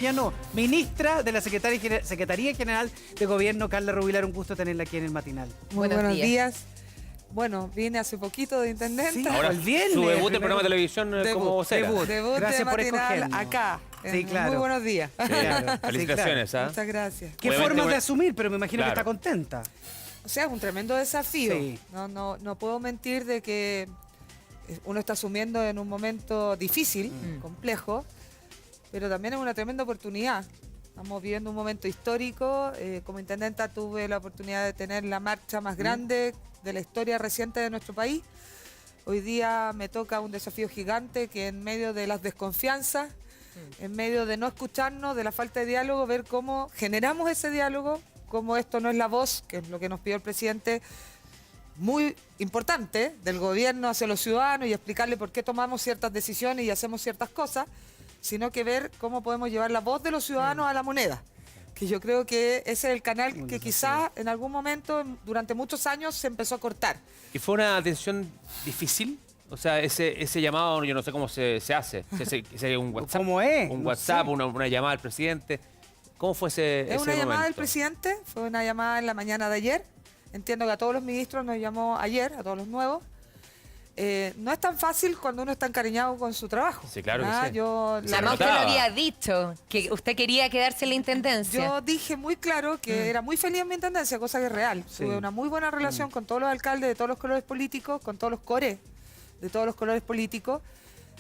Ya no, ministra de la Secretaría General de Gobierno, Carla Rubilar, un gusto tenerla aquí en el matinal. Muy buenos días. Bueno, vine hace poquito de intendente. Sí, Ahora el viernes. su debut en programa de televisión como vocera. Debut. Gracias de por matinal escogernos. acá. Sí, claro. Muy buenos días. Sí, Claro, felicitaciones, ¿ah? Muchas gracias. Qué Obviamente, formas de bueno, asumir, pero me imagino que claro. está contenta. O sea, es un tremendo desafío. Sí. No puedo mentir de que uno está asumiendo en un momento difícil, complejo, pero también es una tremenda oportunidad. Estamos viviendo un momento histórico. Como intendenta tuve la oportunidad de tener la marcha más grande de la historia reciente de nuestro país. Hoy día me toca un desafío gigante que en medio de las desconfianzas, en medio de no escucharnos, de la falta de diálogo, ver cómo generamos ese diálogo, cómo esto no es la voz, que es lo que nos pidió el presidente, muy importante, del gobierno hacia los ciudadanos y explicarle por qué tomamos ciertas decisiones y hacemos ciertas cosas, sino que ver cómo podemos llevar la voz de los ciudadanos a la moneda. Que yo creo que ese es el canal que quizás en algún momento, durante muchos años, se empezó a cortar. ¿Y fue una atención difícil? O sea, ese llamado, yo no sé cómo se hace. Un WhatsApp, ¿Cómo es? Un No WhatsApp, sé. una llamada al presidente. ¿Cómo fue ese Es una llamada momento? del presidente, fue una llamada en la mañana de ayer. Entiendo que a todos los ministros nos llamó ayer, a todos los nuevos. No es tan fácil cuando uno está encariñado con su trabajo. Sí, claro que sí. Yo, Se Además, usted notaba. lo había dicho, que usted quería quedarse en la intendencia. yo dije muy claro que era muy feliz en mi intendencia, cosa que es real. Sí. Tuve una muy buena relación con todos los alcaldes de todos los colores políticos, con todos los cores de todos los colores políticos.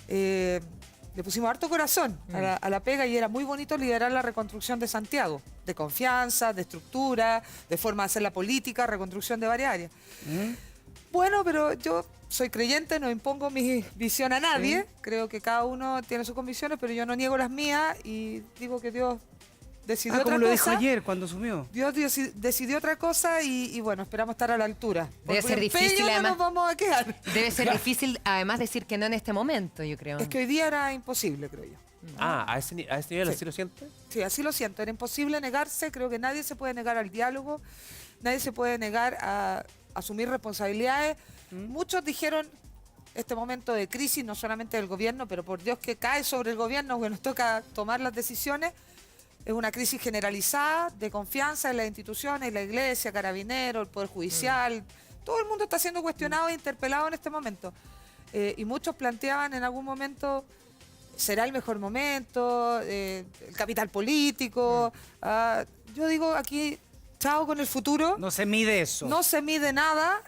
Le pusimos harto corazón a la pega y era muy bonito liderar la reconstrucción de Santiago, de confianza, de estructura, de forma de hacer la política, reconstrucción de varias áreas. Bueno, pero yo soy creyente, no impongo mi visión a nadie. Creo que cada uno tiene sus convicciones, pero yo no niego las mías y digo que Dios decidió Como otra lo cosa. dijo ayer cuando asumió. Dios decidió otra cosa y bueno, esperamos estar a la altura. Debe Por ser empeño difícil, no además. nos vamos a quedar. Debe ser difícil, además, decir que no en este momento, yo creo. Es que hoy día era imposible, creo yo. Ah, a ese nivel, Sí. ¿así lo siente? Sí, así lo siento. Era imposible negarse. Creo que nadie se puede negar al diálogo. Nadie se puede negar a asumir responsabilidades. Muchos dijeron este momento de crisis, no solamente del gobierno, pero por Dios que cae sobre el gobierno, que nos toca tomar las decisiones. Es una crisis generalizada de confianza en las instituciones, la iglesia, carabineros, el Poder Judicial. Todo el mundo está siendo cuestionado e interpelado en este momento. Y muchos planteaban en algún momento, ¿será el mejor momento? El capital político. Yo digo aquí, chao con el futuro. No se mide eso. No se mide nada.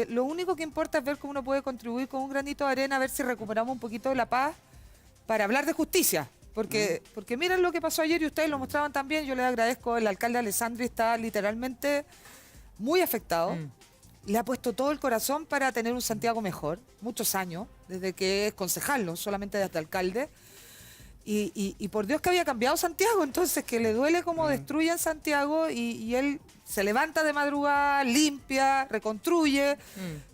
Lo único que importa es ver cómo uno puede contribuir con un granito de arena, a ver si recuperamos un poquito de la paz para hablar de justicia. Porque miren lo que pasó ayer y ustedes lo mostraban también. Yo les agradezco. El alcalde Alessandri está literalmente muy afectado. Le ha puesto todo el corazón para tener un Santiago mejor. Muchos años, desde que es concejal, no solamente desde alcalde. Y por Dios que había cambiado Santiago, entonces que le duele cómo destruyen Santiago y él se levanta de madrugada, limpia, reconstruye,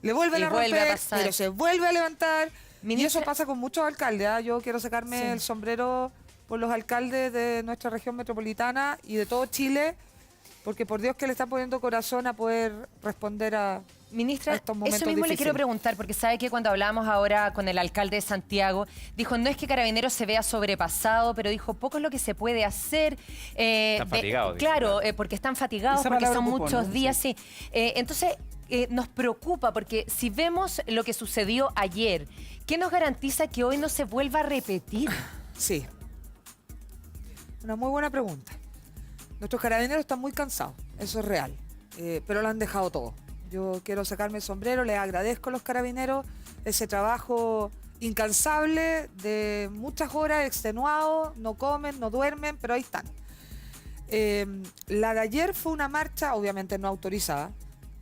le vuelven Y a vuelve a romper, pasar. pero se vuelve a levantar. Y Ministra- eso pasa con muchos alcaldes. Yo quiero sacarme el sombrero por los alcaldes de nuestra región metropolitana y de todo Chile, porque por Dios que le están poniendo corazón a poder responder a Ministra, estos momentos eso mismo le quiero difíciles. preguntar, porque sabe que cuando hablábamos ahora con el alcalde de Santiago, dijo, no es que Carabineros se vea sobrepasado, pero dijo, poco es lo que se puede hacer. Están fatigados, dice, Claro, claro. porque están fatigados, Esa porque palabra son ocupó, muchos ¿no? días, sí. Entonces, nos preocupa, porque si vemos lo que sucedió ayer, ¿qué nos garantiza que hoy no se vuelva a repetir? Sí. Una muy buena pregunta. Nuestros carabineros están muy cansados, eso es real, pero lo han dejado todo. Yo quiero sacarme el sombrero, les agradezco a los carabineros ese trabajo incansable de muchas horas, extenuados, no comen, no duermen, pero ahí están. La de ayer fue una marcha, obviamente no autorizada,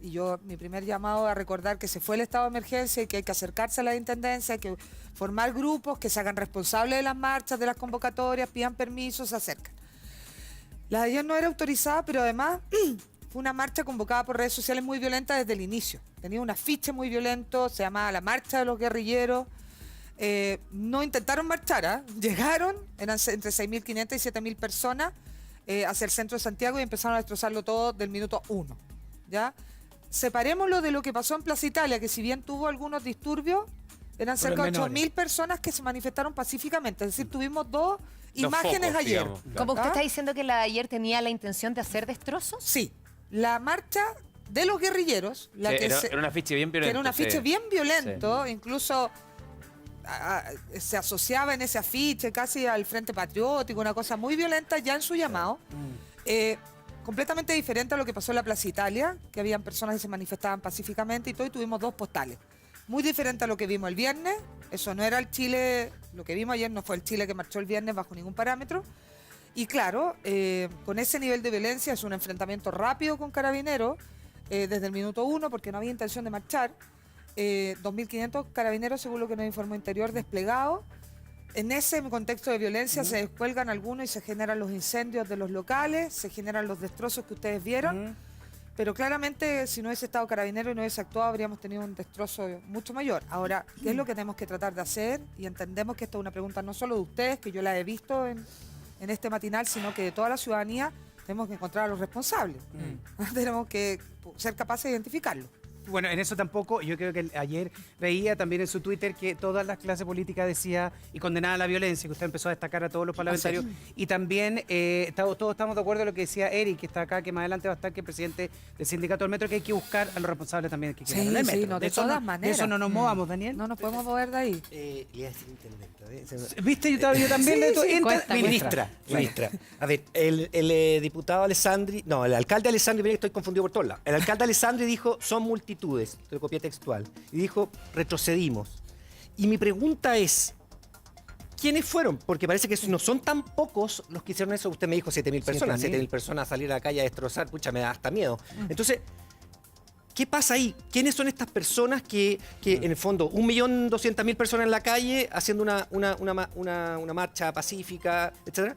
y mi primer llamado a recordar que se fue el estado de emergencia y que hay que acercarse a la intendencia, hay que formar grupos que se hagan responsables de las marchas, de las convocatorias, pidan permisos, se acercan. La de ayer no era autorizada, pero además fue una marcha convocada por redes sociales muy violenta desde el inicio. Tenía un afiche muy violento, se llamaba la Marcha de los Guerrilleros. No intentaron marchar, llegaron, eran entre 6.500 y 7.000 personas hacia el centro de Santiago y empezaron a destrozarlo todo del minuto 1. ¿Ya? Separémoslo de lo que pasó en Plaza Italia, que si bien tuvo algunos disturbios, eran cerca de 8.000 personas que se manifestaron pacíficamente. Es decir, tuvimos dos imágenes focos, ayer. digamos, claro. Como usted ¿Ah? está diciendo que la de ayer tenía la intención de hacer destrozos. Sí, la marcha de los guerrilleros, la Sí, que era un afiche bien violento. que era un afiche sí. bien violento, incluso se asociaba en ese afiche casi al Frente Patriótico, una cosa muy violenta ya en su llamado. Completamente diferente a lo que pasó en la Plaza Italia, que habían personas que se manifestaban pacíficamente y todo, y tuvimos dos postales. Muy diferente a lo que vimos el viernes, eso no era el Chile, lo que vimos ayer no fue el Chile que marchó el viernes bajo ningún parámetro. Y claro, con ese nivel de violencia es un enfrentamiento rápido con Carabineros, desde el minuto 1, porque no había intención de marchar. 2.500 carabineros, según lo que nos informó Interior, desplegados. En ese contexto de violencia se descuelgan algunos y se generan los incendios de los locales, se generan los destrozos que ustedes vieron. Pero claramente, si no hubiese estado Carabinero y no hubiese actuado, habríamos tenido un destrozo mucho mayor. Ahora, ¿qué es lo que tenemos que tratar de hacer? Y entendemos que esto es una pregunta no solo de ustedes, que yo la he visto en este matinal, sino que de toda la ciudadanía. Tenemos que encontrar a los responsables. Tenemos que ser capaces de identificarlos. Bueno, en eso tampoco, yo creo que ayer veía también en su Twitter que todas las clases políticas decía y condenaba la violencia, que usted empezó a destacar a todos los parlamentarios. Y también todos estamos de acuerdo en lo que decía Eric, que está acá, que más adelante va a estar, que es presidente del sindicato del metro, que hay que buscar a los responsables también que quieran en el metro. no, de todas maneras. De eso no nos movamos, Daniel. No nos podemos mover de ahí. Le iba a decir intendente. ¿Viste? Yo también. cuéntame. Ministra. A ver, el diputado Alessandri, no, el alcalde Alessandri, mira que estoy confundido por todos lados. El alcalde Alessandri dijo, son multitudes, te lo copié textual, y dijo, retrocedimos. Y mi pregunta es, ¿quiénes fueron? Porque parece que no son tan pocos los que hicieron eso. Usted me dijo 7.000 personas, 7.000 personas salir a la calle a destrozar, pucha, me da hasta miedo. Entonces, ¿qué pasa ahí? ¿Quiénes son estas personas que en el fondo, 1.200.000 personas en la calle haciendo una marcha pacífica, etcétera?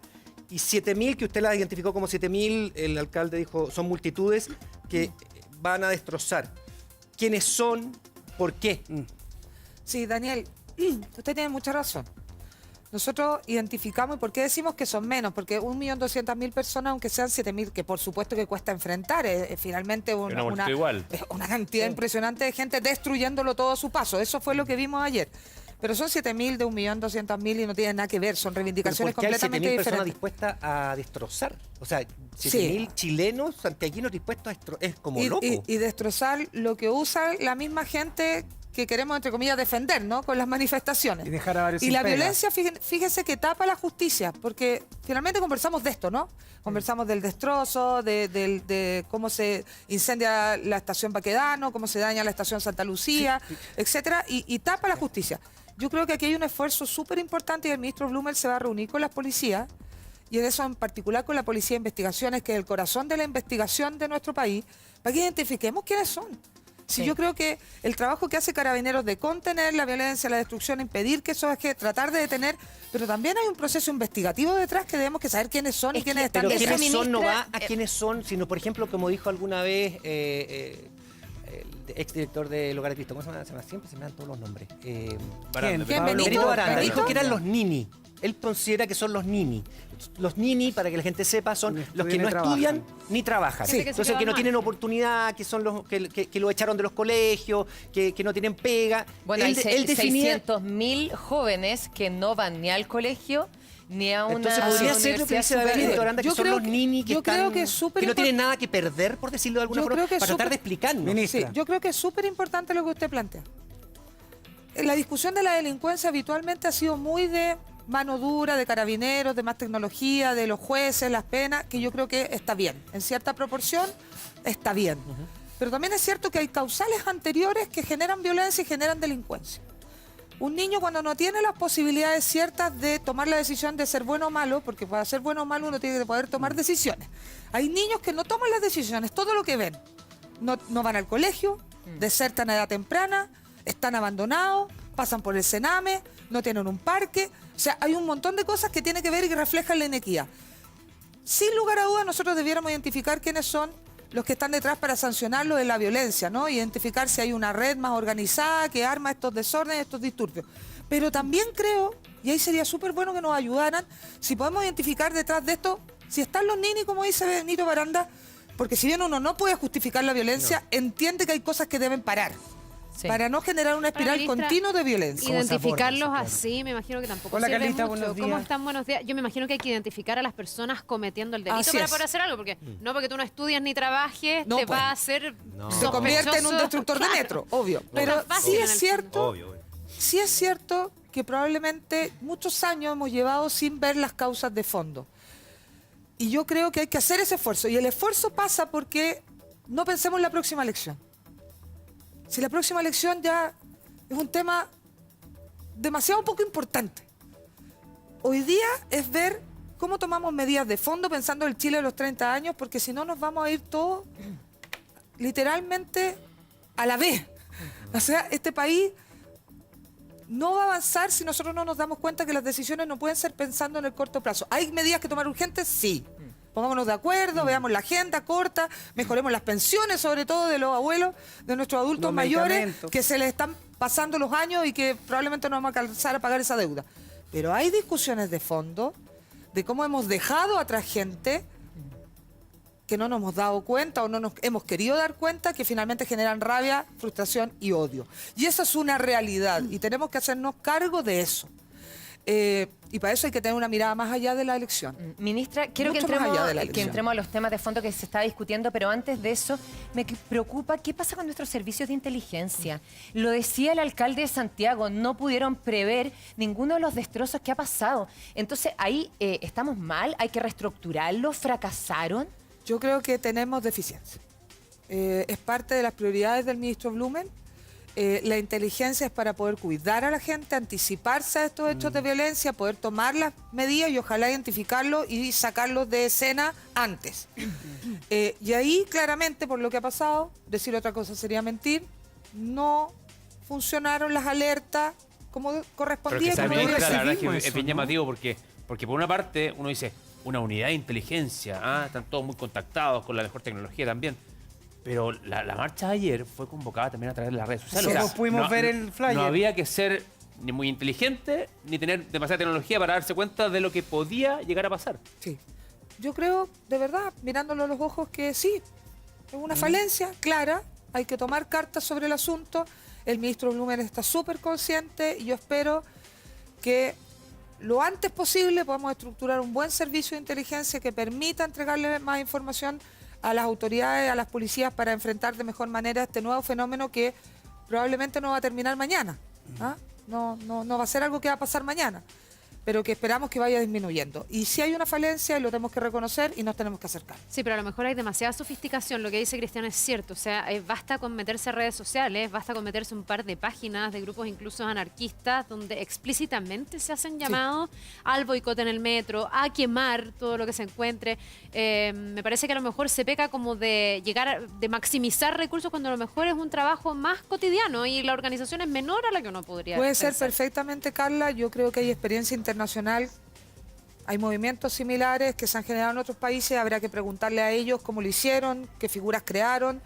Y 7.000, que usted la identificó como 7.000, el alcalde dijo, son multitudes que van a destrozar. ¿Quiénes son? ¿Por qué? Sí, Daniel, usted tiene mucha razón. Nosotros identificamos, ¿y por qué decimos que son menos? Porque 1.200.000 personas, aunque sean 7.000, que por supuesto que cuesta enfrentar, es finalmente una cantidad impresionante de gente destruyéndolo todo a su paso. Eso fue lo que vimos ayer. Pero son 7.000 de 1.200.000 y no tienen nada que ver, son reivindicaciones completamente hay 7.000 personas diferentes. dispuestas a destrozar. O sea, 7.000 chilenos, santiaguinos dispuestos a destrozar. Es como loco. Y destrozar lo que usa la misma gente que queremos, entre comillas, defender, ¿no? Con las manifestaciones. Y dejar a varios Y sin la pega. violencia, fíjese que tapa la justicia, porque finalmente conversamos de esto, ¿no? Conversamos del destrozo, de cómo se incendia la estación Baquedano, cómo se daña la estación Santa Lucía, etcétera, y tapa la justicia. Yo creo que aquí hay un esfuerzo súper importante y el ministro Blumel se va a reunir con las policías, y en eso en particular con la Policía de Investigaciones, que es el corazón de la investigación de nuestro país, para que identifiquemos quiénes son. Sí, yo creo que el trabajo que hace Carabineros de contener la violencia, la destrucción, impedir que eso es que tratar de detener, pero también hay un proceso investigativo detrás que debemos que saber quiénes son y quiénes están Pero detrás. quiénes son no ministra, va a quiénes son, sino, por ejemplo, como dijo alguna vez el exdirector del Hogar de Cristo, ¿cómo se llama? Siempre se me dan todos los nombres. Baranda, ¿Quién? Pablo. Benito Baranda, ¿Benito? dijo que eran los nini. Él considera que son los nini. Los nini, para que la gente sepa, son los que no estudian ni trabajan. Sí. Entonces, que no tienen oportunidad, que son los que lo echaron de los colegios, que no tienen pega. Bueno, él, hay él definía... 600.000 jóvenes que no van ni al colegio ni a una Entonces podría ser lo que dice universidad Benito superior. Aranda, que Yo son creo los que- nini que yo están, creo que es súper no tienen import- nada que perder, por decirlo de alguna Yo forma, creo que para es tratar súper- de explicarnos. Ministra. Sí, yo creo que es súper importante lo que usted plantea. La discusión de la delincuencia habitualmente ha sido muy de mano dura, de carabineros, de más tecnología, de los jueces, las penas, que yo creo que está bien. En cierta proporción está bien. Pero también es cierto que hay causales anteriores que generan violencia y generan delincuencia. Un niño cuando no tiene las posibilidades ciertas de tomar la decisión de ser bueno o malo, porque para ser bueno o malo uno tiene que poder tomar decisiones. Hay niños que no toman las decisiones, todo lo que ven. No van al colegio, desertan a edad temprana, están abandonados, pasan por el Sename, no tienen un parque. O sea, hay un montón de cosas que tienen que ver y que reflejan la inequidad. Sin lugar a dudas, nosotros debiéramos identificar quiénes son los que están detrás para sancionarlo de la violencia, ¿no? Identificar si hay una red más organizada que arma estos desórdenes, estos disturbios. Pero también creo, y ahí sería súper bueno que nos ayudaran, si podemos identificar detrás de esto, si están los ninis, como dice Benito Baranda, porque si bien uno no puede justificar la violencia, entiende que hay cosas que deben parar. Sí. para no generar una espiral Ministra, continua de violencia. ¿Cómo se aborda Identificarlos eso, claro? así, me imagino que tampoco Hola, sirve Carlita, mucho. buenos ¿Cómo días. están? Buenos días. Yo me imagino que hay que identificar a las personas cometiendo el delito Así para es. poder hacer algo, porque no porque tú no estudias ni trabajes, No, te pues. va a hacer Se convierte en un sospechoso. destructor de Claro. metro, obvio. Pero tan fácil sí en es el cierto, Obvio. sí es cierto que probablemente muchos años hemos llevado sin ver las causas de fondo. Y yo creo que hay que hacer ese esfuerzo. Y el esfuerzo pasa porque no pensemos en la próxima elección. Si la próxima elección ya es un tema demasiado poco importante. Hoy día es ver cómo tomamos medidas de fondo pensando en el Chile de los 30 años, porque si no nos vamos a ir todos literalmente a la vez. O sea, este país no va a avanzar si nosotros no nos damos cuenta que las decisiones no pueden ser pensando en el corto plazo. ¿Hay medidas que tomar urgentes? Sí. Pongámonos de acuerdo, veamos la agenda corta, mejoremos las pensiones, sobre todo de los abuelos, de nuestros adultos Los mayores, medicamentos. que se les están pasando los años y que probablemente no vamos a alcanzar a pagar esa deuda. Pero hay discusiones de fondo de cómo hemos dejado atrás gente que no nos hemos dado cuenta o no nos hemos querido dar cuenta, que finalmente generan rabia, frustración y odio. Y esa es una realidad y tenemos que hacernos cargo de eso. Y para eso hay que tener una mirada más allá de la elección. Ministra, quiero Mucho más allá de la elección. entremos a los temas de fondo que se está discutiendo, pero antes de eso me preocupa qué pasa con nuestros servicios de inteligencia. Lo decía el alcalde de Santiago, no pudieron prever ninguno de los destrozos que ha pasado. Entonces ahí estamos mal, hay que reestructurarlo, fracasaron. Yo creo que tenemos deficiencia. Es parte de las prioridades del ministro Blumen. La inteligencia es para poder cuidar a la gente, anticiparse a estos hechos de violencia, poder tomar las medidas y ojalá identificarlos y sacarlos de escena antes. Y ahí claramente, por lo que ha pasado, decir otra cosa sería mentir, no funcionaron las alertas como Pero correspondía. que como también, debía la ser. verdad es que recibimos es eso, bien ¿no? llamativo porque por una parte uno dice, una unidad de inteligencia, están todos muy contactados con la mejor tecnología también. Pero la marcha de ayer fue convocada también a través de las redes sociales. Sí, pues pudimos ver el flyer. No había que ser ni muy inteligente ni tener demasiada tecnología para darse cuenta de lo que podía llegar a pasar. Sí. Yo creo, de verdad, mirándolo a los ojos, que sí, es una falencia clara, hay que tomar cartas sobre el asunto. El ministro Blumen está súper consciente y yo espero que lo antes posible podamos estructurar un buen servicio de inteligencia que permita entregarle más información a las autoridades, a las policías, para enfrentar de mejor manera este nuevo fenómeno que probablemente no va a terminar mañana. No va a ser algo que va a pasar mañana, pero que esperamos que vaya disminuyendo. Y si hay una falencia, lo tenemos que reconocer y nos tenemos que acercar. Sí, pero a lo mejor hay demasiada sofisticación. Lo que dice Cristian es cierto. O sea, basta con meterse a redes sociales, basta con meterse un par de páginas de grupos incluso anarquistas donde explícitamente se hacen llamados al boicot en el metro, a quemar todo lo que se encuentre. Me parece que a lo mejor se peca como de de maximizar recursos cuando a lo mejor es un trabajo más cotidiano y la organización es menor a la que uno podría Puede ser pensar. perfectamente, Carla. Yo creo que hay experiencia internacional. Hay movimientos similares que se han generado en otros países. Habrá que preguntarle a ellos cómo lo hicieron, qué figuras crearon,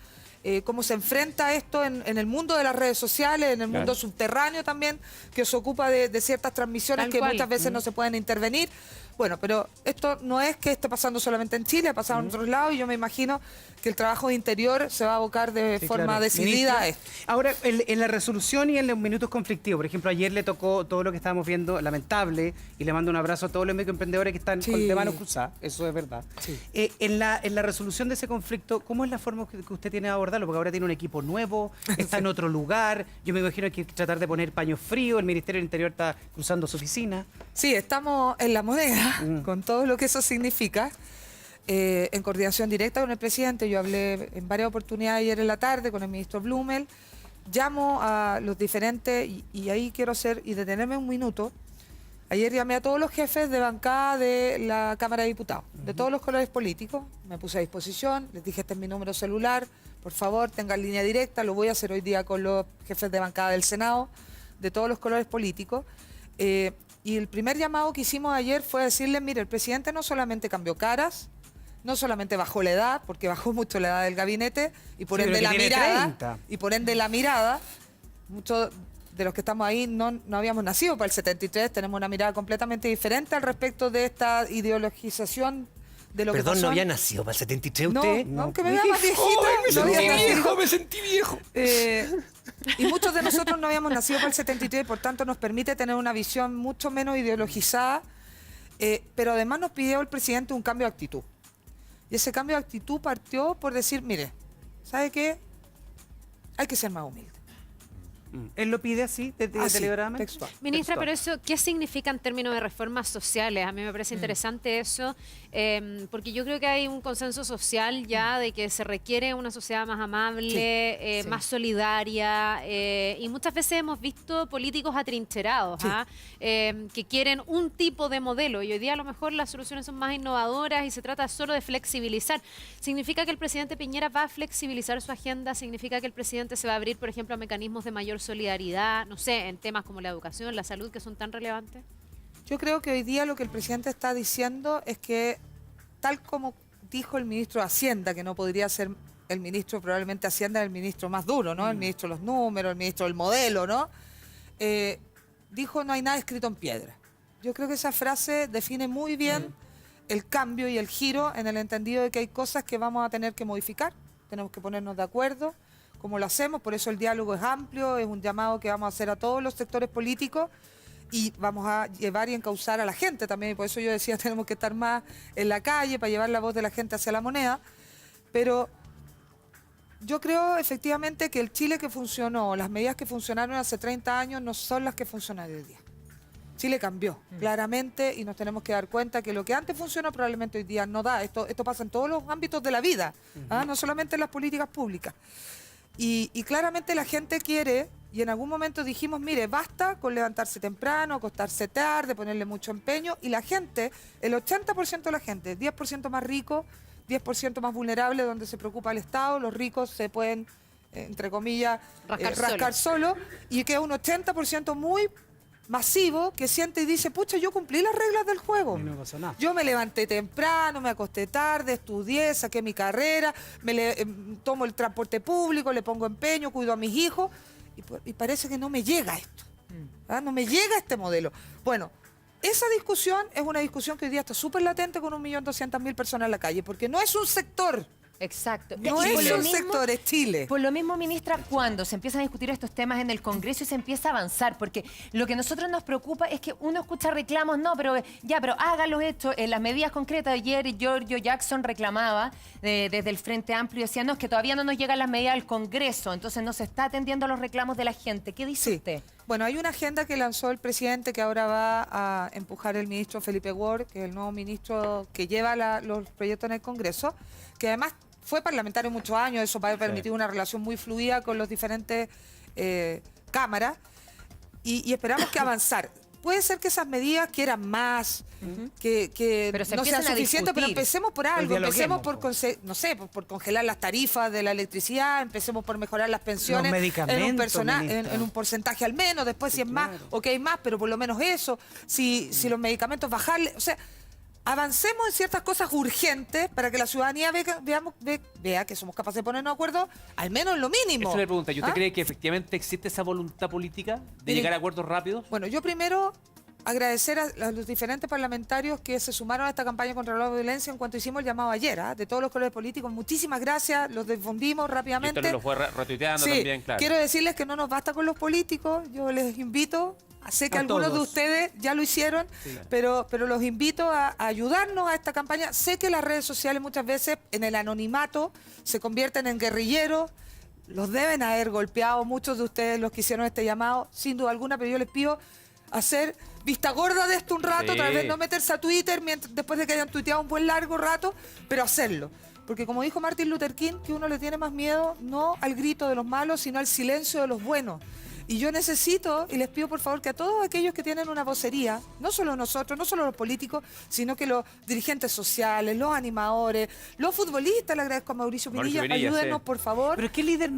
cómo se enfrenta esto en el mundo de las redes sociales, en el mundo subterráneo también, que se ocupa de ciertas transmisiones Tal que cual. muchas veces no se pueden intervenir. Bueno, pero esto no es que esté pasando solamente en Chile, ha pasado en otros lados y yo me imagino que el trabajo de interior se va a abocar de Sí, forma claro. decidida Ministra, a esto. Ahora, en la resolución y en los minutos conflictivos, por ejemplo, ayer le tocó todo lo que estábamos viendo, lamentable, y le mando un abrazo a todos los microemprendedores que están Sí. de manos cruzadas, eso es verdad. Sí. En la resolución de ese conflicto, ¿cómo es la forma que usted tiene de abordarlo? Porque ahora tiene un equipo nuevo, está en otro lugar, yo me imagino que hay que tratar de poner paños fríos, el Ministerio del Interior está cruzando su oficina. Sí, estamos en la moneda, con todo lo que eso significa, en coordinación directa con el presidente. Yo hablé en varias oportunidades ayer en la tarde con el ministro Blumel. Llamo a los diferentes, y ahí quiero hacer y detenerme un minuto. Ayer llamé a todos los jefes de bancada de la Cámara de Diputados, de todos los colores políticos. Me puse a disposición, les dije, este es mi número celular, por favor, tengan línea directa. Lo voy a hacer hoy día con los jefes de bancada del Senado, de todos los colores políticos. Y el primer llamado que hicimos ayer fue decirles, mire, el presidente no solamente cambió caras, no solamente bajó la edad, porque bajó mucho la edad del gabinete, y por Sí, ende pero la que tiene mirada, 30. y por ende la mirada, muchos de los que estamos ahí no habíamos nacido para el 73, tenemos una mirada completamente diferente al respecto de esta ideologización de lo que Perdón, pasó. ¿no había nacido para el 73 No, usted? aunque me vea más viejita, no había nacido. me sentí viejo. Y muchos de nosotros no habíamos nacido para el 73, por tanto nos permite tener una visión mucho menos ideologizada, pero además nos pidió el presidente un cambio de actitud. Y ese cambio de actitud partió por decir, mire, ¿sabe qué? Hay que ser más humilde. Él lo pide así, Así, telegrama. textual. Ministra, Textual. pero eso, ¿qué significa en términos de reformas sociales? A mí me parece interesante eso, porque yo creo que hay un consenso social ya de que se requiere una sociedad más amable, Sí. más solidaria, y muchas veces hemos visto políticos atrincherados, Sí. que quieren un tipo de modelo, y hoy día a lo mejor las soluciones son más innovadoras y se trata solo de flexibilizar. ¿Significa que el presidente Piñera va a flexibilizar su agenda? ¿Significa que el presidente se va a abrir, por ejemplo, a mecanismos de mayor solidaridad, no sé, en temas como la educación, la salud, que son tan relevantes? Yo creo que hoy día lo que el presidente está diciendo es que, tal como dijo el ministro de Hacienda, que no podría ser el ministro, probablemente de Hacienda, el ministro más duro, ¿no? El ministro de los números, el ministro del modelo, ¿no? Dijo, no hay nada escrito en piedra. Yo creo que esa frase define muy bien el cambio y el giro, en el entendido de que hay cosas que vamos a tener que modificar, tenemos que ponernos de acuerdo. Como lo hacemos, por eso el diálogo es amplio, es un llamado que vamos a hacer a todos los sectores políticos y vamos a llevar y encauzar a la gente también, y por eso yo decía, tenemos que estar más en la calle para llevar la voz de la gente hacia la moneda, pero yo creo efectivamente que el Chile que funcionó, las medidas que funcionaron hace 30 años no son las que funcionan hoy día. Chile cambió, claramente, y nos tenemos que dar cuenta que lo que antes funcionó probablemente hoy día no da. Esto pasa en todos los ámbitos de la vida, no solamente en las políticas públicas. Y claramente la gente quiere, y en algún momento dijimos, mire, basta con levantarse temprano, acostarse tarde, ponerle mucho empeño, y la gente, el 80% de la gente, 10% más rico, 10% más vulnerable, donde se preocupa el Estado, los ricos se pueden, entre comillas, rascar solo, y queda un 80% muy masivo que siente y dice, pucha, yo cumplí las reglas del juego. Y no pasó nada. Yo me levanté temprano, me acosté tarde, estudié, saqué mi carrera, tomo el transporte público, le pongo empeño, cuido a mis hijos, y parece que no me llega esto. No me llega este modelo. Bueno, esa discusión es una discusión que hoy día está súper latente con 1.200.000 personas en la calle, porque no es un sector. Exacto. No Y por es lo un mismo- sector, es Chile. Por lo mismo, ministra, cuando se empiezan a discutir estos temas en el Congreso y se empieza a avanzar, porque lo que a nosotros nos preocupa es que uno escucha reclamos, no, pero ya, pero háganlo esto, en las medidas concretas. Ayer Giorgio Jackson reclamaba desde el Frente Amplio y decía, no, es que todavía no nos llegan las medidas al Congreso, entonces no se está atendiendo a los reclamos de la gente. ¿Qué dice usted? Bueno, hay una agenda que lanzó el presidente que ahora va a empujar el ministro Felipe Ward, que es el nuevo ministro que lleva los proyectos en el Congreso, que además fue parlamentario muchos años, eso va a permitir una relación muy fluida con los diferentes cámaras, y esperamos que avanzar. Puede ser que esas medidas quieran más, que Pero se no sean empiezan a suficientes, pero discutir. empecemos por Pues algo, empecemos dialoguemos, no sé, por congelar las tarifas de la electricidad, empecemos por mejorar las pensiones medicamentos, ministra. en un porcentaje al menos, después si es más, ok, más, pero por lo menos eso, si los medicamentos bajarle, o sea, avancemos en ciertas cosas urgentes para que la ciudadanía vea que somos capaces de ponernos de acuerdo, al menos en lo mínimo. Esa es la pregunta. ¿Y usted ¿Ah? cree que efectivamente existe esa voluntad política de Mire, llegar a acuerdos rápidos? Bueno, yo primero agradecer a los diferentes parlamentarios que se sumaron a esta campaña contra la violencia en cuanto hicimos el llamado ayer, de todos los colores políticos. Muchísimas gracias, los difundimos Y rápidamente. usted lo fue retuiteando Sí, también, claro. quiero decirles que no nos basta con los políticos, yo les invito, sé que A algunos de todos. ustedes ya lo hicieron, pero los invito a ayudarnos a esta campaña. Sé que las redes sociales muchas veces en el anonimato se convierten en guerrilleros, los deben haber golpeado muchos de ustedes los que hicieron este llamado, sin duda alguna, pero yo les pido hacer vista gorda de esto un rato, Sí. tal vez no meterse a Twitter después de que hayan tuiteado un buen largo rato, pero hacerlo. Porque como dijo Martin Luther King, que uno le tiene más miedo no al grito de los malos, sino al silencio de los buenos. Y yo necesito, y les pido por favor, que a todos aquellos que tienen una vocería, no solo nosotros, no solo los políticos, sino que los dirigentes sociales, los animadores, los futbolistas, le agradezco a Mauricio Mauricio Pinilla, Pinilla, ayúdenos sí. por favor. Pero ¿qué líder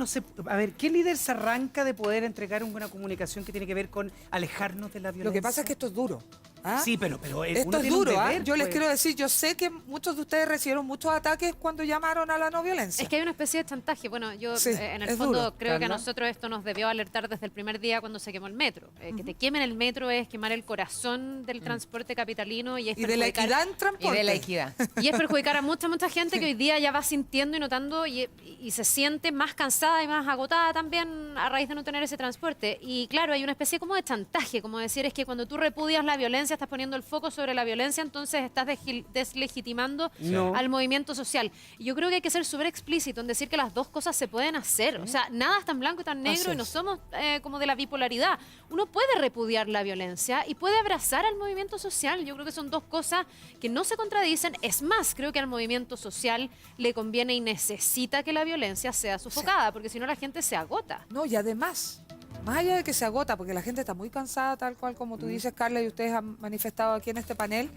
¿qué líder se arranca de poder entregar una comunicación que tiene que ver con alejarnos de la violencia? Lo que pasa es que esto es duro. ¿Ah? Sí, pero uno Esto es tiene un duro, ¿ah? deber, Yo les pues. quiero decir, yo sé que muchos de ustedes recibieron muchos ataques cuando llamaron a la no violencia. Es que hay una especie de chantaje. Bueno, yo Sí, en el es fondo duro. creo que a Carla. nosotros esto nos debió alertar desde el primer día cuando se quemó el metro. Que te quemen el metro es quemar el corazón del transporte capitalino y es Y de la perjudicar- equidad en transporte. Y de la equidad. Y es perjudicar a mucha gente que hoy día ya va sintiendo y notando y se siente más cansada y más agotada también a raíz de no tener ese transporte. Y claro, hay una especie como de chantaje, como decir, es que cuando tú repudias la violencia, estás poniendo el foco sobre la violencia, entonces estás deslegitimando No. al movimiento social. Y yo creo que hay que ser súper explícito en decir que las dos cosas se pueden hacer. O sea, nada es tan blanco y tan negro Así y no es. somos como de la bipolaridad. Uno puede repudiar la violencia y puede abrazar al movimiento social. Yo creo que son dos cosas que no se contradicen. Es más, creo que al movimiento social le conviene y necesita que la violencia sea sofocada, porque si no la gente se agota. No, y además, más allá de que se agota, porque la gente está muy cansada, tal cual como tú dices, Carla, y ustedes han manifestado aquí en este panel,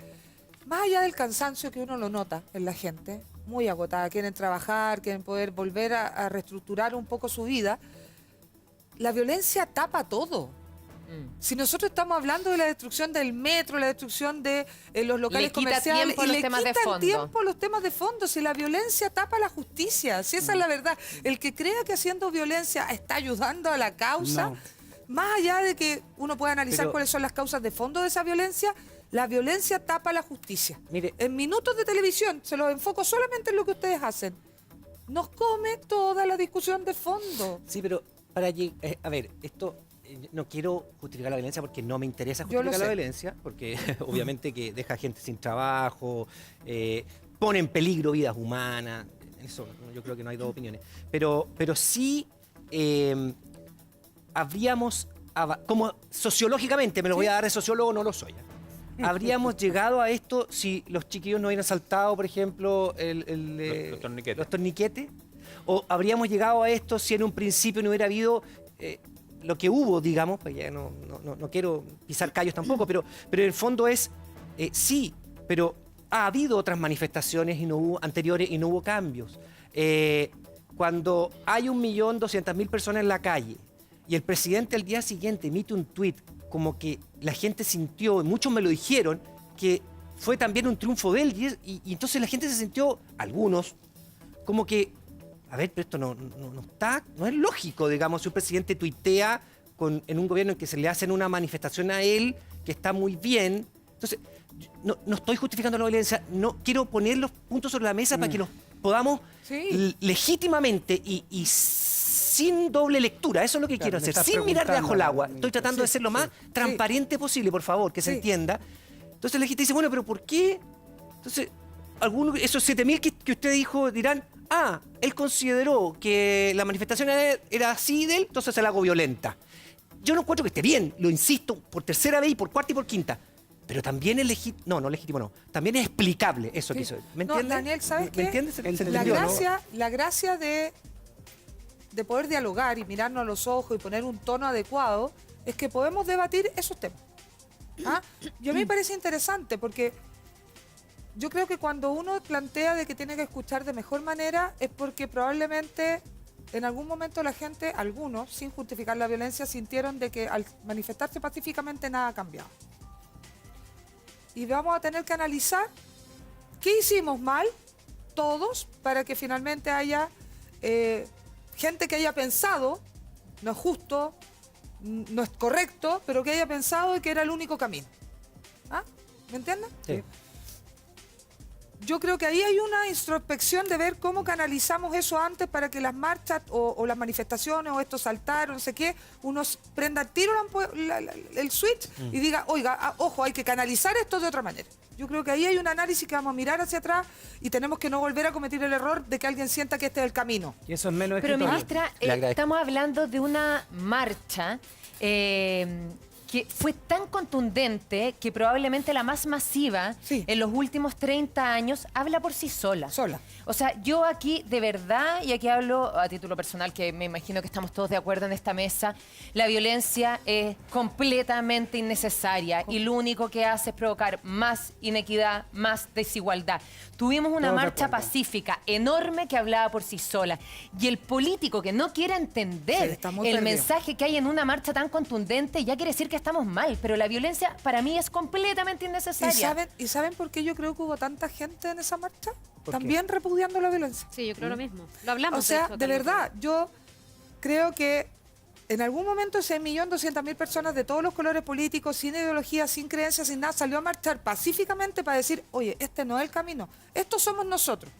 más allá del cansancio que uno lo nota en la gente, muy agotada, quieren trabajar, quieren poder volver a reestructurar un poco su vida, la violencia tapa todo. Si nosotros estamos hablando de la destrucción del metro, la destrucción de los locales Le quita comerciales, tiempo y los le temas de quitan fondo. tiempo los temas de fondo, si la violencia tapa la justicia, si esa es la verdad. El que crea que haciendo violencia está ayudando a la causa, No. más allá de que uno pueda analizar Pero- cuáles son las causas de fondo de esa violencia, la violencia tapa la justicia. Mire- En minutos de televisión, se los enfoco solamente en lo que ustedes hacen, nos come toda la discusión de fondo. Sí, pero a ver, esto no quiero justificar la violencia porque no me interesa Yo lo justificar la sé. violencia, porque obviamente que deja gente sin trabajo, pone en peligro vidas humanas, en eso yo creo que no hay dos opiniones, pero sí habríamos, como sociológicamente, me lo voy a dar de sociólogo, no lo soy. Habríamos llegado a esto si los chiquillos no hubieran saltado, por ejemplo, Los torniquetes. los torniquetes. O habríamos llegado a esto si en un principio no hubiera habido lo que hubo, digamos, pues ya no quiero pisar callos tampoco, pero en el fondo es, sí, pero ha habido otras manifestaciones y no hubo, anteriores y no hubo cambios. Cuando hay 1.200.000 personas en la calle y el presidente al día siguiente emite un tuit como que la gente sintió, y muchos me lo dijeron, que fue también un triunfo de él y entonces la gente se sintió, algunos, como que, a ver, pero esto no es lógico, digamos, si un presidente tuitea en un gobierno en que se le hacen una manifestación a él, que está muy bien. Entonces, no estoy justificando la violencia, no quiero poner los puntos sobre la mesa para que los podamos Sí. legítimamente y sin doble lectura, eso es lo que Claro, quiero me hacer, estás sin mirar debajo el agua. preguntando, Estoy tratando Sí, de ser lo más sí, transparente posible, por favor, que se Sí. entienda. Entonces la gente dice, bueno, pero ¿por qué? Entonces, esos 7.000 que usted dijo dirán, él consideró que la manifestación era así de él, entonces se la hago violenta. Yo no encuentro que esté bien, lo insisto, por tercera vez y por cuarta y por quinta. Pero también es legítimo, no legítimo no, también es explicable eso que Sí. hizo. ¿Me No, entiende? Daniel, ¿sabes ¿Me qué? entiendes? ¿Se La entendió, no? gracia de poder dialogar y mirarnos a los ojos y poner un tono adecuado es que podemos debatir esos temas. ¿Ah? Y a mí me parece interesante porque yo creo que cuando uno plantea de que tiene que escuchar de mejor manera es porque probablemente en algún momento la gente, algunos, sin justificar la violencia, sintieron de que al manifestarse pacíficamente nada ha cambiado. Y vamos a tener que analizar qué hicimos mal todos para que finalmente haya gente que haya pensado, no es justo, no es correcto, pero que haya pensado que era el único camino. ¿Ah? ¿Me entienden? Sí. Yo creo que ahí hay una introspección de ver cómo canalizamos eso antes para que las marchas o las manifestaciones o esto saltar o no sé qué, uno prenda al tiro el switch y diga, oiga, ojo, hay que canalizar esto de otra manera. Yo creo que ahí hay un análisis que vamos a mirar hacia atrás y tenemos que no volver a cometer el error de que alguien sienta que este es el camino. Y eso es menos Pero escritorio. ministra, Le agradezco. estamos hablando de una marcha que fue tan contundente que probablemente la más masiva Sí. en los últimos 30 años habla por sí sola. Sola. O sea, yo aquí de verdad, y aquí hablo a título personal, que me imagino que estamos todos de acuerdo en esta mesa, la violencia es completamente innecesaria y lo único que hace es provocar más inequidad, más desigualdad. Tuvimos una Todos de marcha acuerdo. pacífica enorme que hablaba por sí sola. Y el político que no quiera Sí, entender está muy el perdido. mensaje que hay en una marcha tan contundente, ya quiere decir que estamos mal, pero la violencia para mí es completamente innecesaria. ¿Y saben por qué yo creo que hubo tanta gente en esa marcha? ¿Por qué? También repudiando la violencia. Sí, yo creo lo mismo. Lo hablamos. O sea, hecho, de Carlos. verdad, yo creo que en algún momento ese 1.200.000 personas de todos los colores políticos, sin ideología, sin creencias, sin nada, salió a marchar pacíficamente para decir, oye, este no es el camino, estos somos nosotros.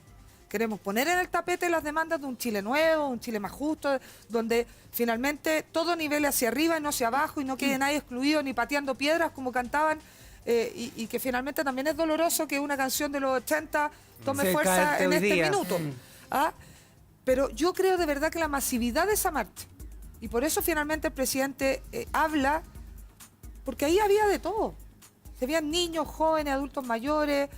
Queremos poner en el tapete las demandas de un Chile nuevo, un Chile más justo, donde finalmente todo nivele hacia arriba y no hacia abajo y no quede nadie excluido ni pateando piedras como cantaban. Y que finalmente también es doloroso que una canción de los 80 tome Se fuerza cae en hoy este día. minuto. ¿Ah? Pero yo creo de verdad que la masividad de esa marcha, y por eso finalmente el presidente habla, porque ahí había de todo. Se veían niños, jóvenes, adultos mayores.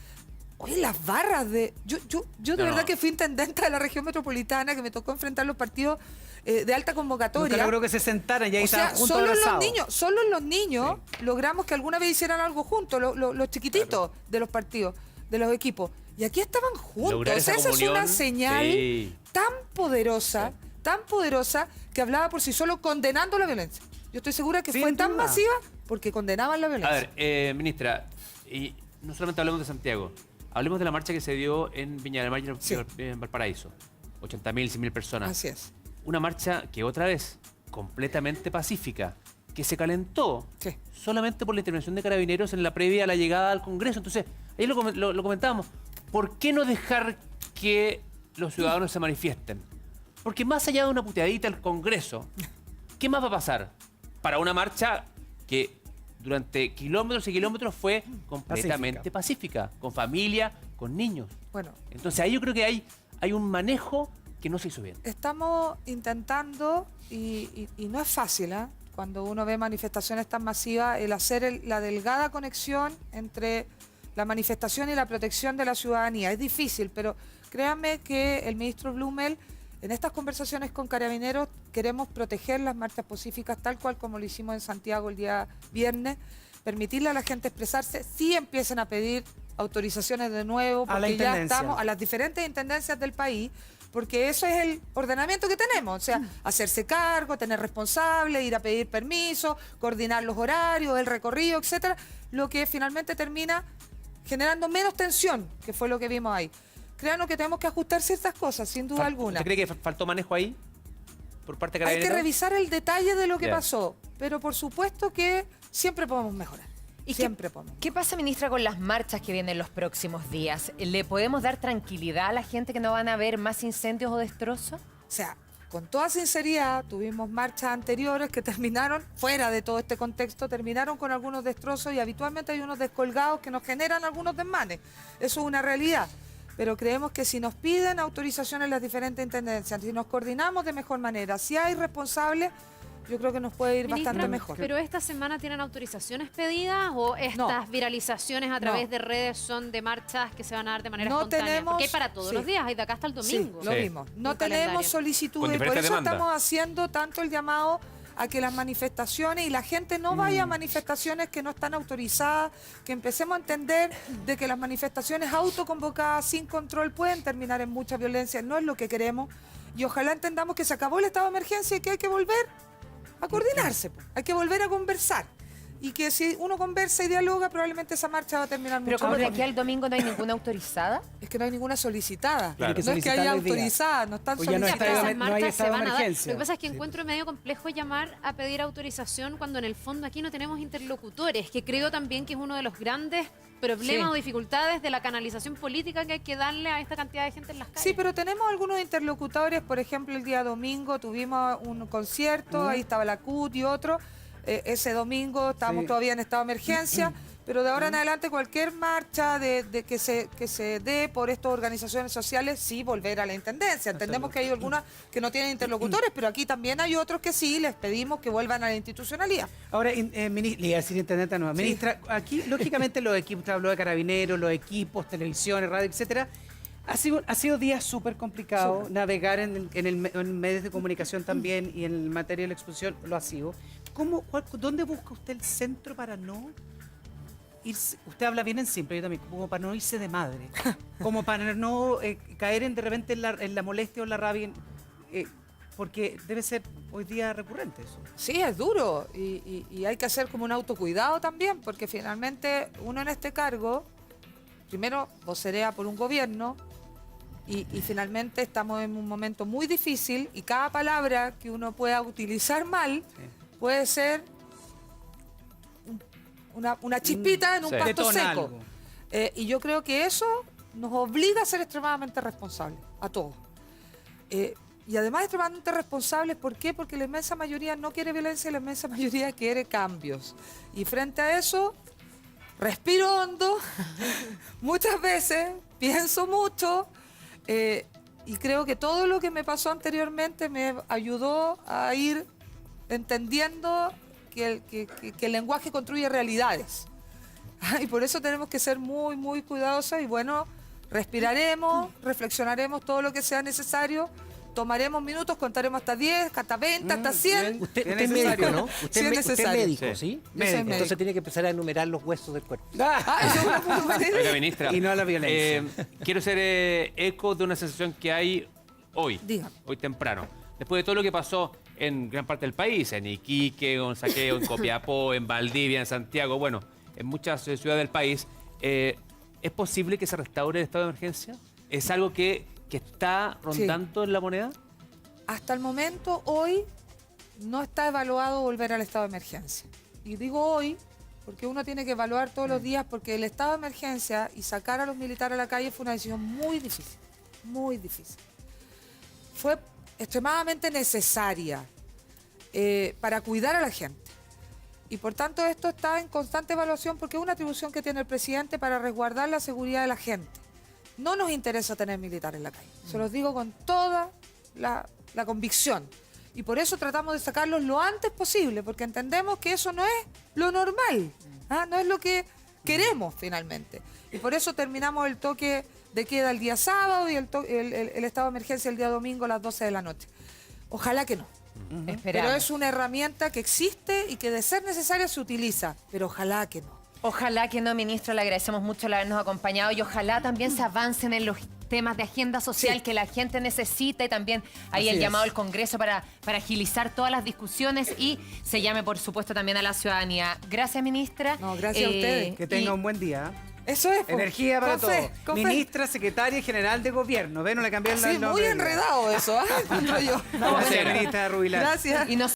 Oye, las barras de... Yo de No, verdad no. que fui intendenta de la región metropolitana, que me tocó enfrentar los partidos de alta convocatoria. Nunca logró que se sentaran y ahí O sea, estaban juntos solo abrazados. en los niños logramos que alguna vez hicieran algo juntos, los chiquititos de los partidos, de los equipos. Y aquí estaban juntos. Lograr O sea, esa esa es una comunión, señal sí. tan poderosa, que hablaba por sí solo condenando la violencia. Yo estoy segura que Sin fue tan duda. masiva porque condenaban la A violencia. ver, ministra, y no solamente hablemos de Santiago, hablemos de la marcha que se dio en Viña del Mar y Sí. en Valparaíso. 80.000, 100.000 personas. Así es. Una marcha que otra vez, completamente pacífica, que se calentó Sí. solamente por la intervención de Carabineros en la previa a la llegada al Congreso. Entonces, ahí lo comentábamos. ¿Por qué no dejar que los ciudadanos se manifiesten? Porque más allá de una puteadita al Congreso, ¿qué más va a pasar? Para una marcha que durante kilómetros y kilómetros fue completamente pacífica, con familia, con niños. Bueno, Entonces ahí yo creo que hay un manejo que no se hizo bien. estamos intentando, y no es fácil, ¿eh? Cuando uno ve manifestaciones tan masivas, el hacer la delgada conexión entre la manifestación y la protección de la ciudadanía. Es difícil, pero créanme que el ministro Blumel, en estas conversaciones con Carabineros, queremos proteger las marchas pacíficas tal cual como lo hicimos en Santiago el día viernes, permitirle a la gente expresarse, si empiecen a pedir autorizaciones de nuevo, A la porque ya intendencia. estamos a las diferentes intendencias del país, porque eso es el ordenamiento que tenemos, o sea, hacerse cargo, tener responsable, ir a pedir permiso, coordinar los horarios, el recorrido, etcétera, lo que finalmente termina generando menos tensión, que fue lo que vimos ahí. Créanos que tenemos que ajustar ciertas cosas, sin duda alguna. ¿Usted cree que faltó manejo ahí? Por parte de Hay que Carabineros. revisar el detalle de lo que Ya. pasó, pero por supuesto que siempre podemos mejorar. ¿Y Siempre podemos. qué pasa, ministra, con las marchas que vienen los próximos días? ¿Le podemos dar tranquilidad a la gente que no van a haber más incendios o destrozos? O sea, con toda sinceridad, tuvimos marchas anteriores que terminaron, fuera de todo este contexto, terminaron con algunos destrozos y habitualmente hay unos descolgados que nos generan algunos desmanes. Eso es una realidad. Pero creemos que si nos piden autorizaciones las diferentes intendencias, si nos coordinamos de mejor manera, si hay responsables, yo creo que nos puede ir Ministra, bastante mejor. ¿Pero esta semana tienen autorizaciones pedidas o estas viralizaciones a través de redes son de marchas que se van a dar de manera No espontánea? tenemos- Porque hay para todos sí. los días, hay de acá hasta el domingo. Sí, lo Sí. mismo. No Un tenemos calendario. Con solicitudes y por diferentes eso demandas. estamos haciendo tanto el llamado a que las manifestaciones y la gente no vaya a manifestaciones que no están autorizadas, que empecemos a entender de que las manifestaciones autoconvocadas sin control pueden terminar en mucha violencia, no es lo que queremos y ojalá entendamos que se acabó el estado de emergencia y que hay que volver a coordinarse, po. Hay que volver a conversar y que si uno conversa y dialoga probablemente esa marcha va a terminar Pero mucho como de mejor. aquí al domingo no hay ninguna autorizada. Es que no hay ninguna solicitada. Claro. Hay que No es que solicitarla haya hoy día. autorizada, no están Pues ya no Ya, está- pero solicitadas. esas no hay marchas se estado de van a dar. emergencia. Lo que pasa es que encuentro medio complejo llamar a pedir autorización cuando en el fondo aquí no tenemos interlocutores, que creo también que es uno de los grandes problemas Sí. o dificultades de la canalización política que hay que darle a esta cantidad de gente en las calles. Sí, pero tenemos algunos interlocutores, por ejemplo, el día domingo tuvimos un concierto, ahí estaba la CUT y otro. Ese domingo estábamos Sí. todavía en estado de emergencia, pero de ahora en adelante cualquier marcha de que se dé por estas organizaciones sociales, sí, volver a la intendencia. Entendemos que hay algunas que no tienen interlocutores, pero aquí también hay otros que sí, les pedimos que vuelvan a la institucionalidad. Ahora, le iba a decir intendenta nueva. Sí. Ministra, aquí, lógicamente, los equipos, usted habló de Carabineros, los equipos, televisiones, radio, etcétera. Ha sido días súper complicados. Súper. Navegar en medios de comunicación también y en materia de la exposición lo ha sido. ¿Dónde busca usted el centro para no irse? Usted habla bien en simple, yo también, como para no irse de madre. Como para no caer de repente en la molestia o la rabia. porque debe ser hoy día recurrente eso. Sí, es duro y hay que hacer como un autocuidado también, porque finalmente uno en este cargo, primero vocerea por un gobierno y finalmente estamos en un momento muy difícil y cada palabra que uno pueda utilizar mal puede ser una chispita en un Sí. pasto Detona seco. algo. Y yo creo que eso nos obliga a ser extremadamente responsables, a todos. Y además extremadamente responsables, ¿por qué? Porque la inmensa mayoría no quiere violencia y la inmensa mayoría quiere cambios. Y frente a eso, respiro hondo, muchas veces, pienso mucho, y creo que todo lo que me pasó anteriormente me ayudó a ir entendiendo que el lenguaje construye realidades. Y por eso tenemos que ser muy, muy cuidadosos y bueno, respiraremos, reflexionaremos todo lo que sea necesario, tomaremos minutos, contaremos hasta 10, hasta 20, hasta 100. Usted Bien es necesario. médico, ¿no? Sí, Usted, es usted es necesario. médico, Sí. ¿sí? Yo soy médico. Entonces tiene que empezar a enumerar los huesos del cuerpo. Ah, eso es una muy buena idea. Oiga, ministra. Y no a la violencia. Quiero hacer eco de una sensación que hay hoy, Dígame. hoy temprano. Después de todo lo que pasó en gran parte del país, en Iquique, en Saqueo, en Copiapó, en Valdivia, en Santiago, bueno, en muchas ciudades del país, ¿es posible que se restaure el estado de emergencia? ¿Es algo que está rondando en la moneda? Hasta el momento, hoy, no está evaluado volver al estado de emergencia. Y digo hoy, porque uno tiene que evaluar todos los días, porque el estado de emergencia y sacar a los militares a la calle fue una decisión muy difícil, muy difícil. Fue extremadamente necesaria para cuidar a la gente. Y por tanto esto está en constante evaluación porque es una atribución que tiene el presidente para resguardar la seguridad de la gente. No nos interesa tener militares en la calle. Se los digo con toda la convicción. Y por eso tratamos de sacarlos lo antes posible, porque entendemos que eso no es lo normal, no es lo que queremos finalmente. Y por eso terminamos el toque de queda el día sábado y el estado de emergencia el día domingo a las 12 de la noche. Ojalá que no. Pero Esperamos. es una herramienta que existe y que de ser necesaria se utiliza, pero ojalá que no. Ojalá que no, ministro, le agradecemos mucho el habernos acompañado y ojalá también se avancen en los temas de agenda social Sí. que la gente necesita y también ahí Así el es. llamado al Congreso para agilizar todas las discusiones y se llame, por supuesto, también a la ciudadanía. Gracias, ministra. No, gracias a ustedes. Que tenga y- un buen día. Eso es. po. Energía para Con todos. fe, con fe. Ministra, secretaria general de gobierno. ¿Ven? No le cambiaron Sí, el nombre. muy enredado eso, encuentro yo. Gracias, ministra Rubilar. Gracias. Y nos